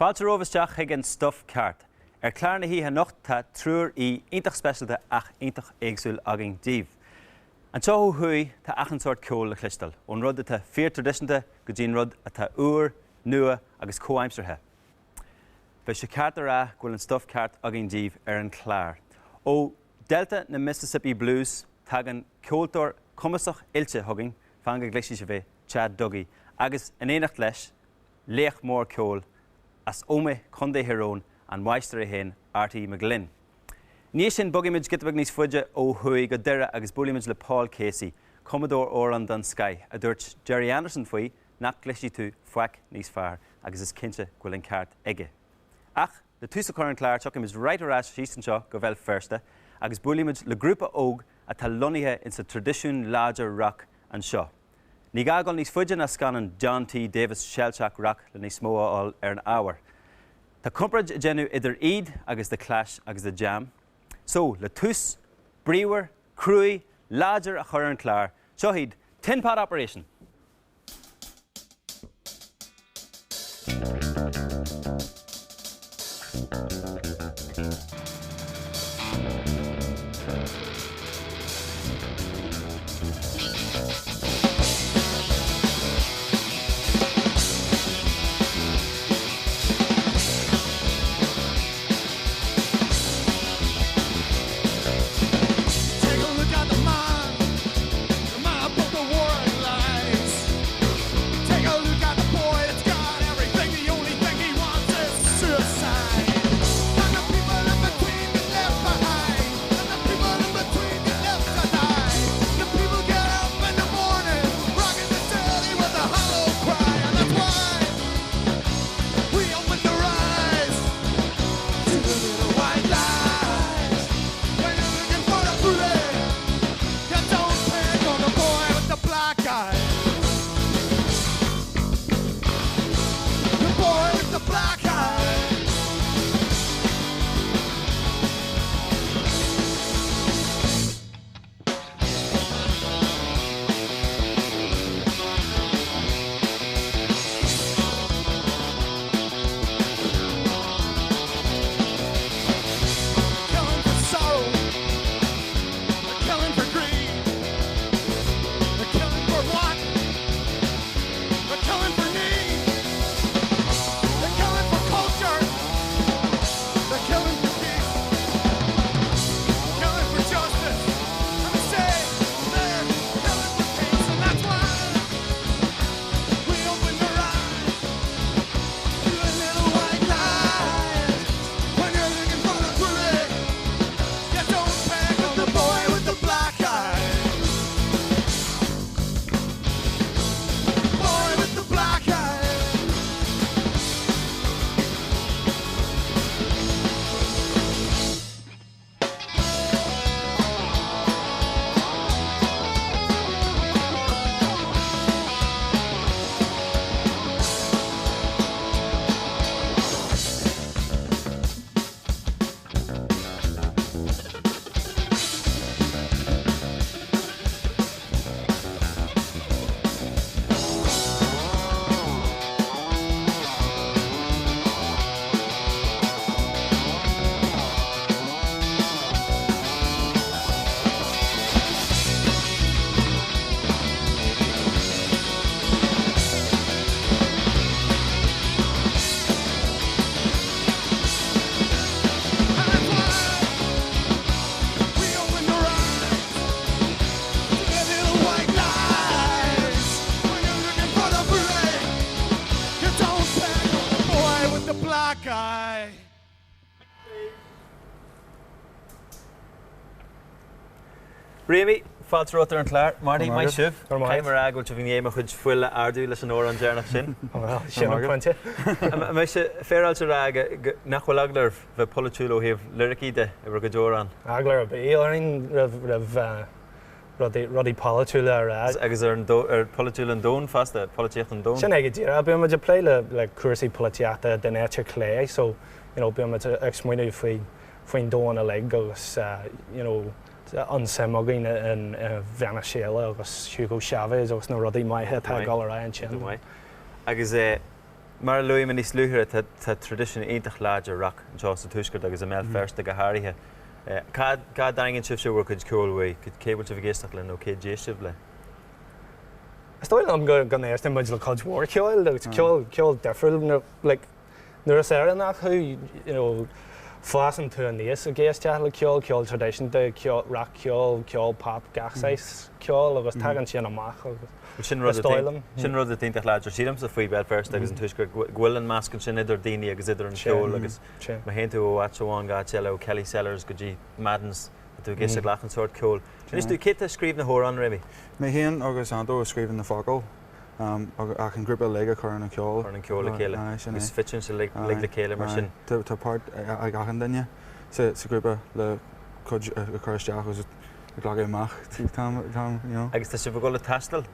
Fáilte roimhaisteach ag an Stuif Ceart. Clár na híthe nocht tá trúr í iontach speisialta ach iontach éagsúil agin díobh. An teothú thuaidh tá achan sort ceol le clistal, ón rud atá fíor tradiisinta go dtíon rud atá uair, nua agus comhaimsirthe. Bheith sé ceart ará ghfuil an Stuif Ceart agin díobh an clár. Ó Delta na Mississippi Blues tá an ceoltóir cumasach ilte thugainn fan go gleisi sé bheith Chad Dughi, agus in éanacht leis léach mór ceol as óme chundé hirón an mhaistere hen Arty McGlynn. Níos sin bugimid gitabag níos fuide ó thuaidh go Derry agus bulimid le Paul Casey, Commodore Orlan don Sky, a dúirt Jerry Anderson faoi nach gleisi tú foic níos fearr agus is cinnte ghfuil an ceart aige. Ach, le tús a chuir an clár tuchim is right arás síos an seo go bhfuil firsta, agus bulimid le grúpa óg atá lonithe in sa tradiisiún láidir rock an seo. Ní gáil níos fuide na scanan John T. Davis Shellshock rock le níos mó áil an ábhar. Tá cumprid a genú idir iad agus the Clash agus the Jam. So, le tús, bríomhar, cruaigh, láidir a chur an clár, seo hiad Tinpot operation. Réimi, fáilte rotar an clár, Marty, mai sibh, caiimar agúil te bhí éime chuid fuile ardú leis an óir an dearnach sin. Sin an pointe. Mai sé féráilte rága nach bhfuil aglar bheith polúil ó híomh lyricíide a bhar go dóran. Aglar, íoring rudí polúil a rád. Agus polúil an dón fasta, polúíocht an dón. Sin ag dtíra, bhí me de play le cuasaí polúteachta den éte clé, so bhí me ag smuoinú faoin dón a le agus ansemogin in Venezuela agus Hugo Chavez agus na rudí maithe tá gal ra an sin. Agus Mar Louis man is luhere ta tradition eintach larger rock and Charles Tusker agus a mel first the Harry. Ka dying in shifts work could cool way could cable to guest at okay Jeshible. I thought I'm going to ask him much like war kill it's kill different like there's a that who you know fasten to an ace against like kill tradition the kill rock kill pop gas size kill was tagging she on a mark sin rud a tinta larger sílam sa fui bel first agus an tuisgur gwillan mask an sin idir daine agus idir an show agus ma hentu o watchwan ga cello Kelly Sellers goji Maddens to gis a glachan sort cool is du kit skrif na hor an remi me hen agus ando skriven na focal I can grip a leg a current kill kele is fitchen se leg the kele mar sin to part I gahan dinne se grip le coach a curse jack was glage macht tam you know agus ta se go tastel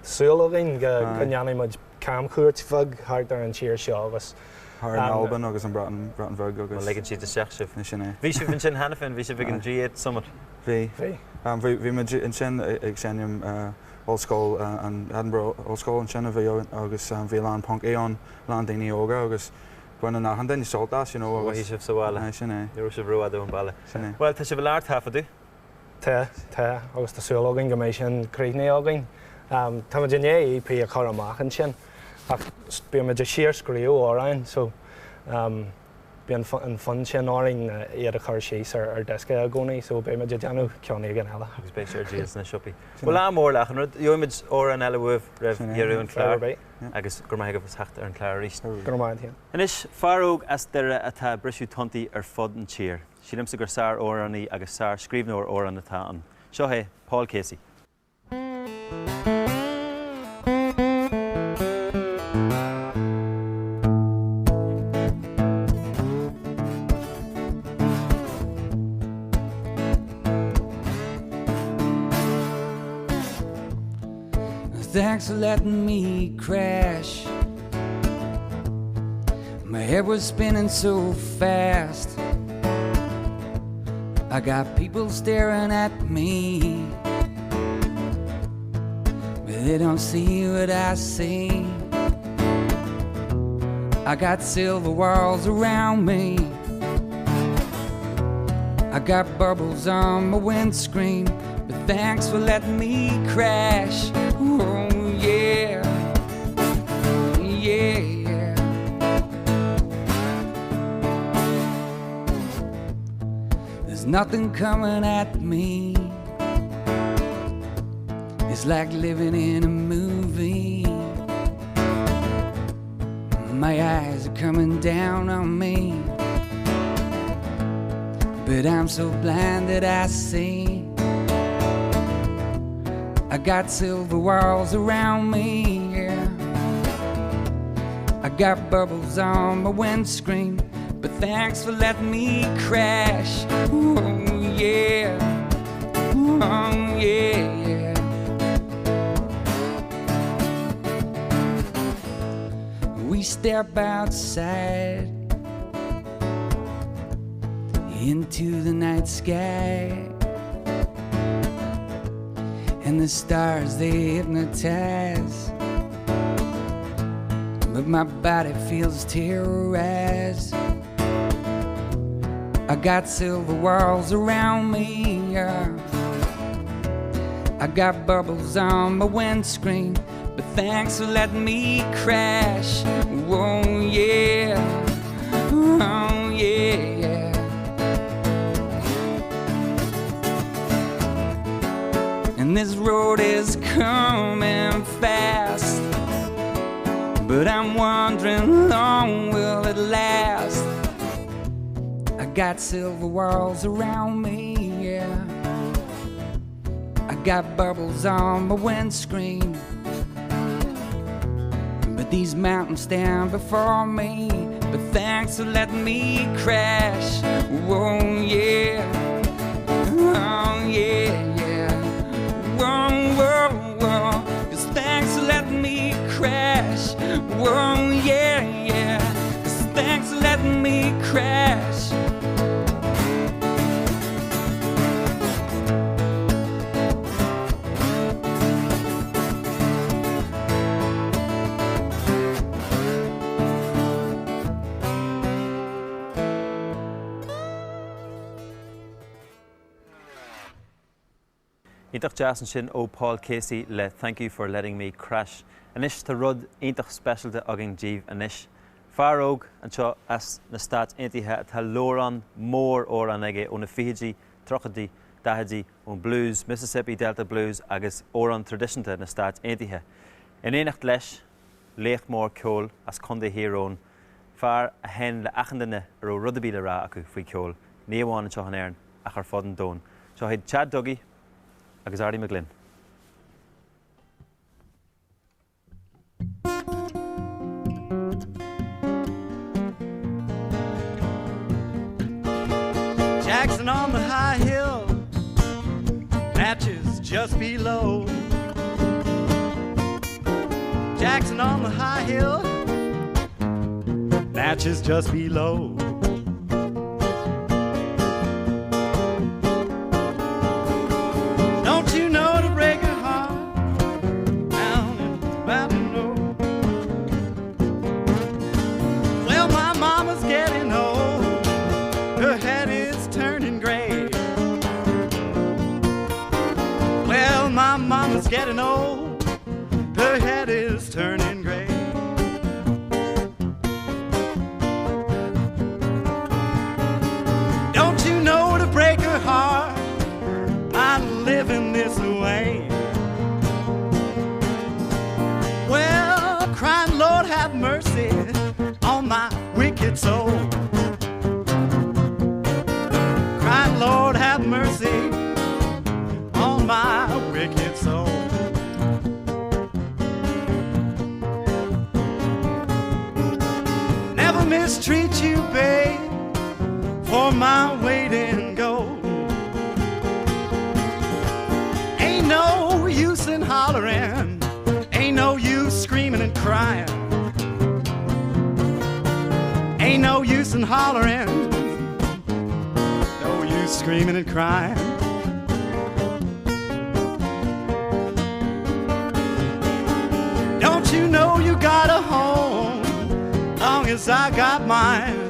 Sullivan ganjani much cam court fug hard there and cheer show was hard Alban agus an Brattenburg agus like she the chef na sin vi se vin sin Hannafin vi se vin G8 summit vi me in sin exenium old school and Edinburgh old school in sin vi agus VLAN punk on landing yoga agus when na hand then salt that you know he se so well sin you se ro ado an balle well ta se velart half adu te agus the Sullivan gamation creine ogin Tamajine EP a Karamachan sin. Be me sheer screw or so being fun sin oring a car chase or desk agony so be me janu Johnny again hella. Be sure Jesus na shoppy. Well I'm more lachan you image or an ela with rev here in Clare. Agus gurma hega was hacht an Clare east. Gurma here. And is farog as there at a brishu tonti fod and cheer. She lims a gursar or an agus sar screven or an atan. Show hey Paul Casey. Thanks for letting me crash. My head was spinning so fast. I got people staring at me, but they don't see what I see. I got silver walls around me. I got bubbles on my windscreen, but thanks for letting me crash. Oh yeah, yeah. There's nothing coming at me. It's like living in a movie. My eyes are coming down on me, but I'm so blind that I see. I got silver walls around me, yeah. I got bubbles on my windscreen, but thanks for letting me crash. Oh yeah, oh yeah. We step outside into the night sky, and the stars, they hypnotize, but my body feels terrorized. I got silver walls around me, yeah. I got bubbles on my windscreen, but thanks for letting me crash. Oh yeah, oh yeah. And this road is coming fast, but I'm wondering how long will it last. I got silver walls around me, yeah. I got bubbles on my windscreen, but these mountains stand before me. But thanks for letting me crash. Oh yeah, oh yeah. Whoa, whoa, whoa. 'Cause thanks for letting me crash. Whoa, yeah, yeah. 'Cause thanks for letting me crash. Intach jazz and sin ó Paul Casey le thank you for letting me crash. Anish ta rud intach special de agin Jeev anish. Faróg an seo as na stát aontaithe tá lóran mór ó an aige ó na Fiji, trochadí, dahadí ón blues, Mississippi Delta blues agus ó an traditionta na stát aontaithe. In éanacht leis, lécht mór ceol as conda hírón, fear a hen le achandanna ar ó rudabí le rá acu faoi ceol, ní amháin an seo an éireann ach ar fod an dón. Seo héad Chad Dughi agus Arty McGlynn. Jackson on the high hill, Natchez just below. Jackson on the high hill, Natchez just below. Don't you know to break her heart down in Baton Rouge? Well, my mama's getting old, her head is turning gray. Well, my mama's getting old, her head is turning gray. Don't you know to break her heart, I'm living this way. Well, crying, Lord have mercy on my wicked soul. Crying, Lord have mercy on my wicked soul. Never mistreat you, babe, for my weight in gold. Ain't no use in hollering, ain't no use screaming and crying. Ain't no use in hollering, no use screaming and crying. Don't you know you got a home, long as I got mine.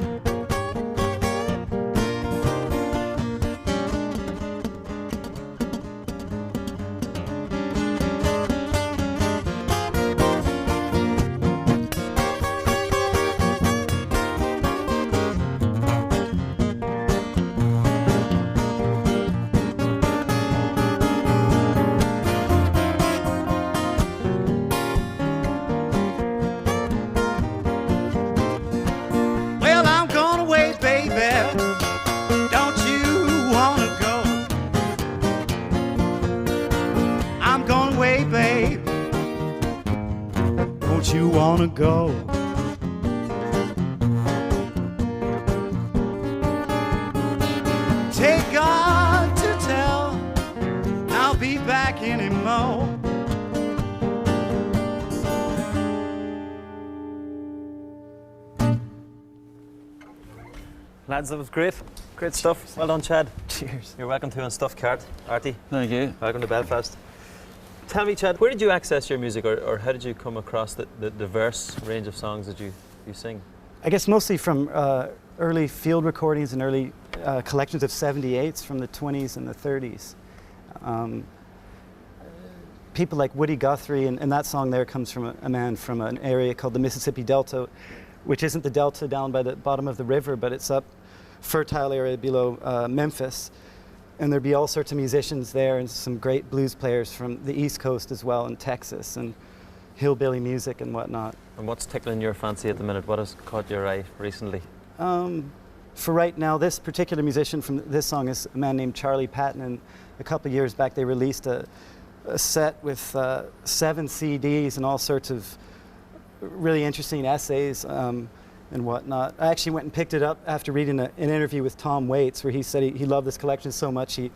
You wanna go? Take God to tell, I'll be back anymore. Lads, that was great. Great stuff. Well done, Chad. Cheers. You're welcome to Stuif Ceart. Arty, Thank you. welcome to Belfast. Tell me, Chad, where did you access your music, or how did you come across the diverse range of songs that you sing? I guess mostly from early field recordings and early collections of 78s from the 20s and the 30s. People like Woody Guthrie, and that song there comes from a man from an area called the Mississippi Delta, which isn't the delta down by the bottom of the river, but it's up fertile area below Memphis. And there'd be all sorts of musicians there and some great blues players from the East Coast as well, and Texas, and hillbilly music and whatnot. And what's tickling your fancy at the minute? What has caught your eye recently? For right now, this particular musician from this song is a man named Charlie Patton, and a couple of years back they released a set with 7 CDs and all sorts of really interesting essays and whatnot. I actually went and picked it up after reading an interview with Tom Waits, where he said he loved this collection so much he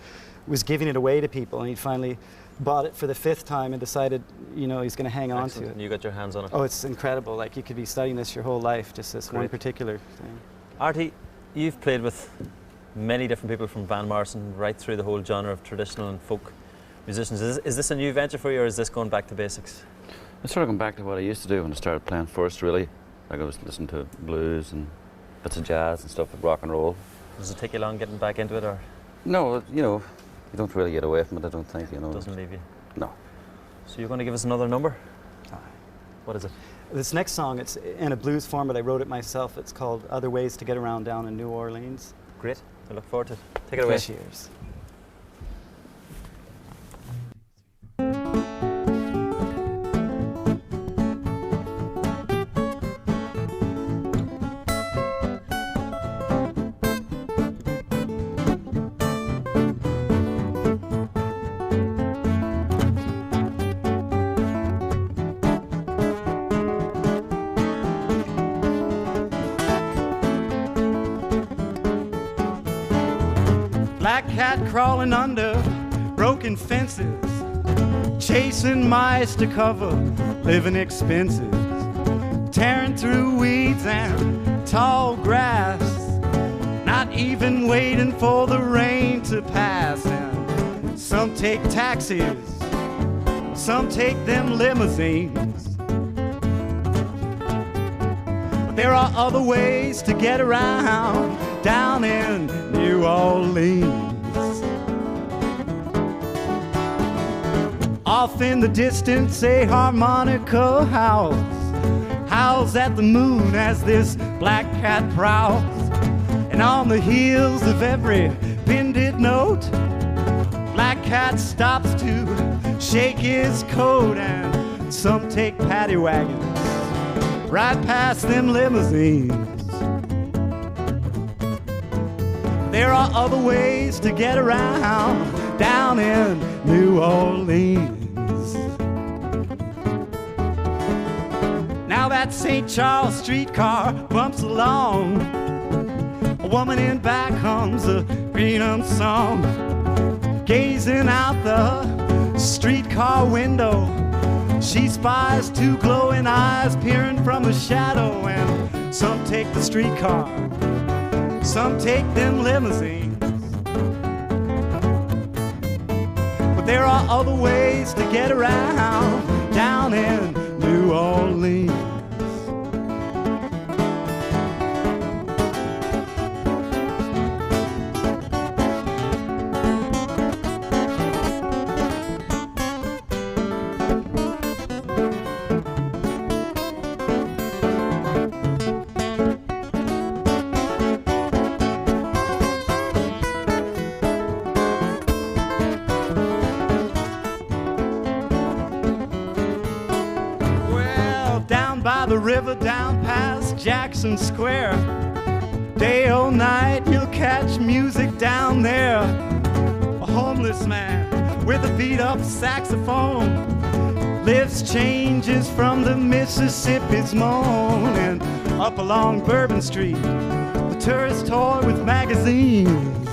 was giving it away to people, and he finally bought it for the 5th time and decided, you know, he's going to hang on to it. And you got your hands on it? Oh, it's incredible. Like, you could be studying this your whole life, just this one particular thing. Arty, you've played with many different people from Van Morrison right through the whole genre of traditional and folk musicians. Is this a new venture for you, or is this going back to basics? It's sort of going back to what I used to do when I started playing first, really. Like, I was listening to blues and bits of jazz and stuff, like rock and roll. Does it take you long getting back into it, or? No, you know, You don't really get away from it, I don't think, you know. It doesn't leave you? No. So you're going to give us another number? Aye. What is it? This next song, it's in a blues form, but I wrote it myself. It's called Other Ways to Get Around Down in New Orleans. Great. I look forward to it. Take it away. Cheers. Black cat crawling under broken fences, chasing mice to cover living expenses, tearing through weeds and tall grass, not even waiting for the rain to pass. And some take taxis, some take them limousines, but there are other ways to get around down in New Orleans. Off in the distance, a harmonica howls at the moon as this black cat prowls. And on the heels of every bended note, black cat stops to shake his coat. And some take paddy wagons right past them limousines. There are other ways to get around down in New Orleans. Now that St. Charles streetcar bumps along, a woman in back hums a Greenham song, gazing out the streetcar window. She spies two glowing eyes peering from a shadow. And some take the streetcar, some take them limousines, but there are other ways to get around down in New Orleans. The river down past Jackson Square, day or night you'll catch music down there. A homeless man with a beat-up saxophone lifts changes from the Mississippi's moan. And up along Bourbon Street, the tourist toy with magazines.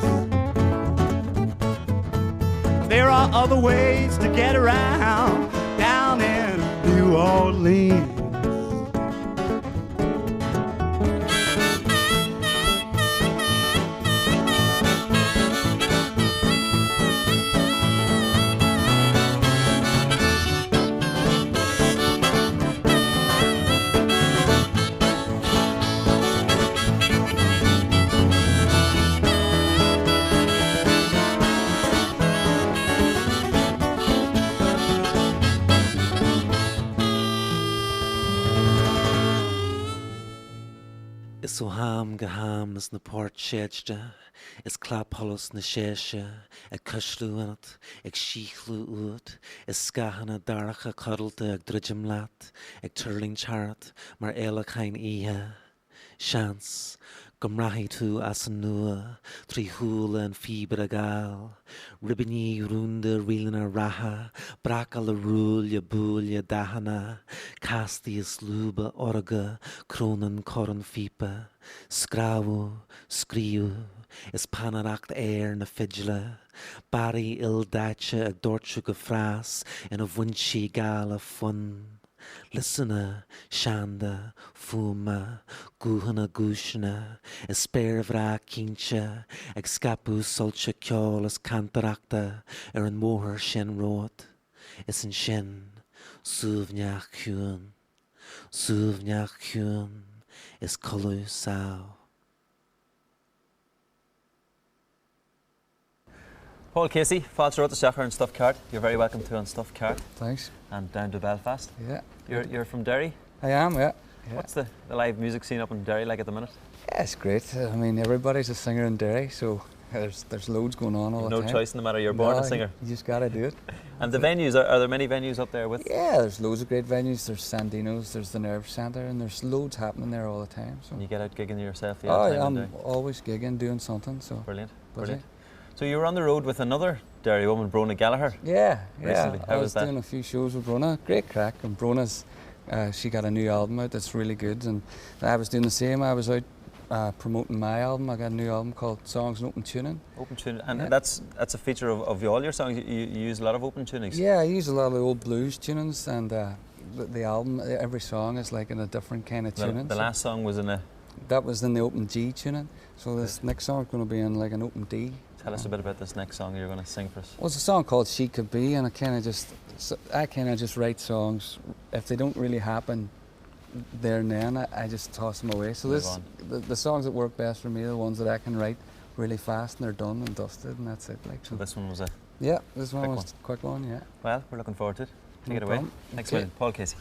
There are other ways to get around down in New Orleans. Is ó ham go hamnas na páirt séide, is clapholas na séise, ag cuslú anat, ag síchlú uad, is scahanna daracha cuddalta ag drujim leat, ag Tinpot Ceart, mar éile chain ihe. Seans, gomrahi tú as an nua, trí húla an fíbar a gáil, ribbaní rúnda rialana raha, braca le rúlia búlia dahana, castí is lúba orga, crónan coran fípa, scráú, scríú, is panaracht na fidjle, bari il daitse ag dortse go frás, in a bhaintí gála fun. Listena, shanda, fuma, guhana gushna, is spervra kincha, ag scapu solcha kjol is cantarachta, an móhar shin rot, is an shin, suvnach kyun, is colu sao. Paul Casey, Father Rota Shachar and Stuif Ceart. You're very welcome to on Stuif Ceart. Thanks. And down to Belfast. Yeah. You're from Derry? I am, yeah. What's the live music scene up in Derry like at the minute? Yeah, it's great. I mean, everybody's a singer in Derry, so there's loads going on all the time. No choice, no matter you're born a singer. You just gotta do it. And the venues, are there many venues up there with? Yeah, there's loads of great venues. There's Sandino's, there's the Nerve Centre, and there's loads happening there all the time. So. And you get out gigging yourself? I'm always gigging, doing something. So brilliant. So you were on the road with another Derry woman, Brona Gallagher. Yeah. Recently. I was doing a few shows with Brona. Great crack. And Brona's, she got a new album out that's really good. And I was doing the same. I was out promoting my album. I got a new album called Songs and Open Tuning. Open tuning, and that's a feature of all your songs. You use a lot of open tunings. Yeah, I use a lot of the old blues tunings, and the album, every song is like in a different kind of tuning. The last song was in a. That was in the open G tuning. So this next song is going to be in like an open D. Tell us a bit about this next song you're going to sing for us. Well, it's a song called She Could Be, and I kind of just write songs. If they don't really happen there and then, I just toss them away. So the songs that work best for me are the ones that I can write really fast and they're done and dusted, and that's it. Like, so this one was a this one was a quick one, yeah. Well, we're looking forward to it. Take it away. Problem. Thanks a million. Paul Casey.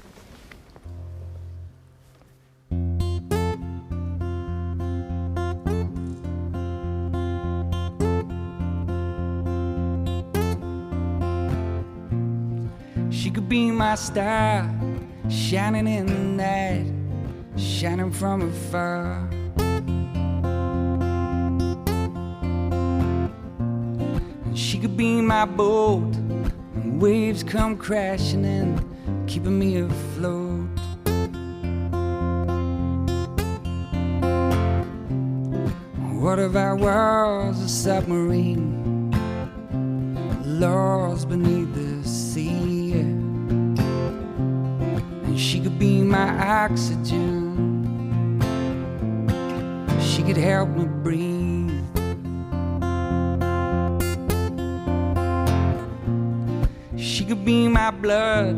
She could be my star, shining in the night, shining from afar. And she could be my boat, and waves come crashing in, keeping me afloat. What if I was a submarine, lost beneath the sea? She could be my oxygen, she could help me breathe. She could be my blood,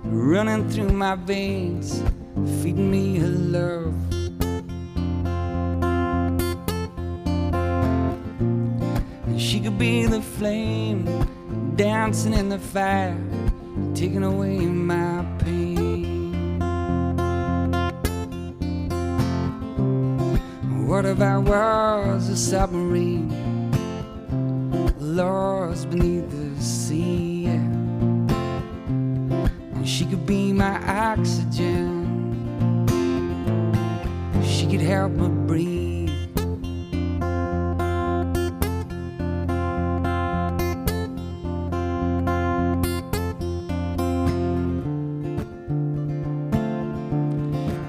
running through my veins, feeding me her love. And she could be the flame, dancing in the fire, taking away my pain. What if I was a submarine, lost beneath the sea? And she could be my oxygen, she could help me breathe.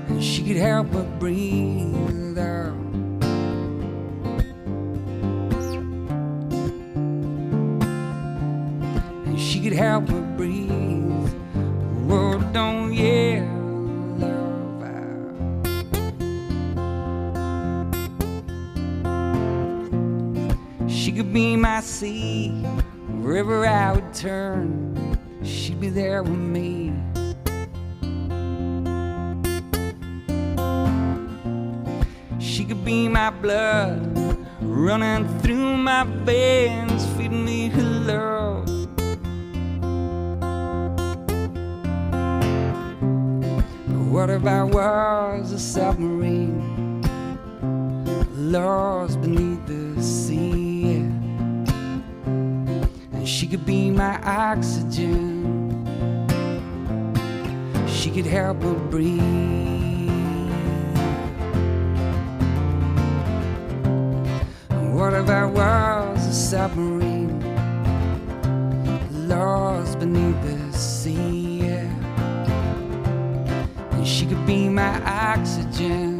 And she could help me breathe. She could help me breathe. Oh, don't yell, love out. She could be my sea, wherever I would turn, she'd be there with me. She could be my blood, running through my veins, feeding me her love. What if I was a submarine, lost beneath the sea? And she could be my oxygen, she could help me breathe. What if I was a submarine, lost beneath the sea? She could be my oxygen,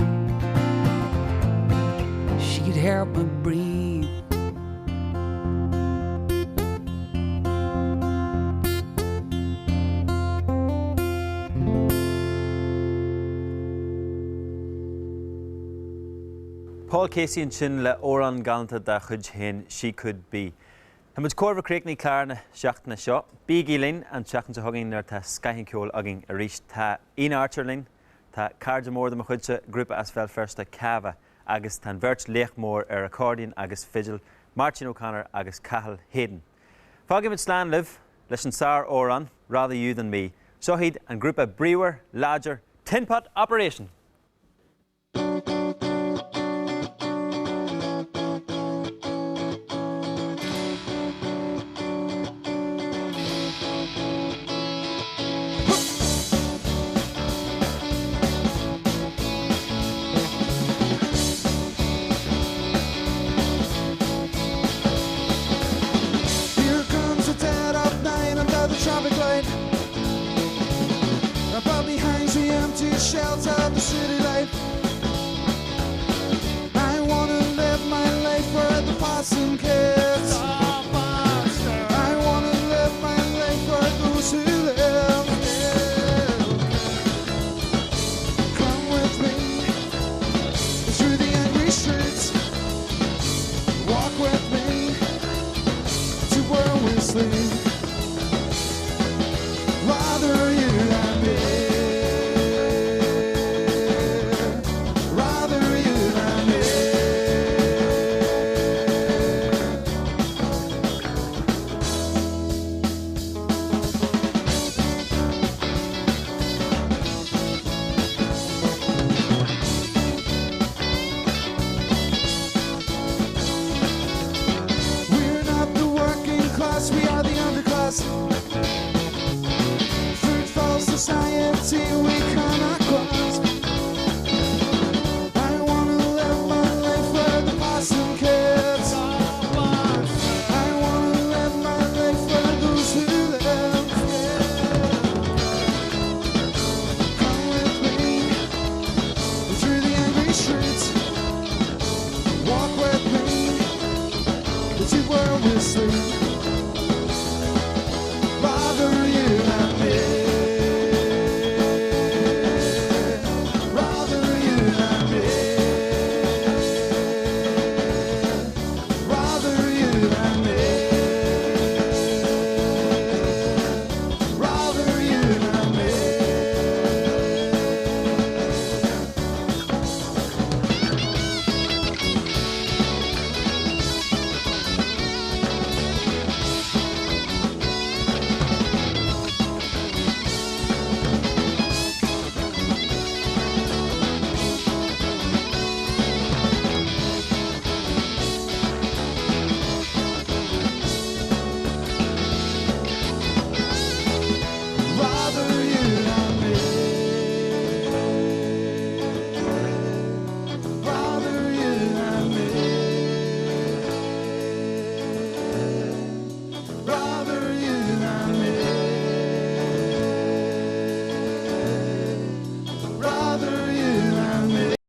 she could help me breathe. Paul Casey and sin le óran galanta da chuid hen She Could Be. Tá muid córbh críochnaí clárna seachtainna seo, bígí linn an seachtain sa thugainn nar tá scaitheann ceol againn a rís tá Archer linn, tá Carda mór do chuidse grúpa as fel firsta cava agus tá bhirt léach mór accordion agus fiddle Martin O'Connor agus Cathal Hayden. Fágim slán live, listen sar oran, rather you than me. Sohid and group of brewer, lodger, Tinpot operation. Traffic light above me hangs the empty shelter of the city life. I wanna live my life for the passing kids. I wanna live my life for those who live. Come with me through the angry streets. Walk with me to where we sleep. Rather you than me. Rather you than me. We're not the working class, we are the underclass. Society we cannot grasp. I wanna live my life for the passing kids. I wanna live my life for those who live. Come with me through the angry streets. Walk with me to where we sleep.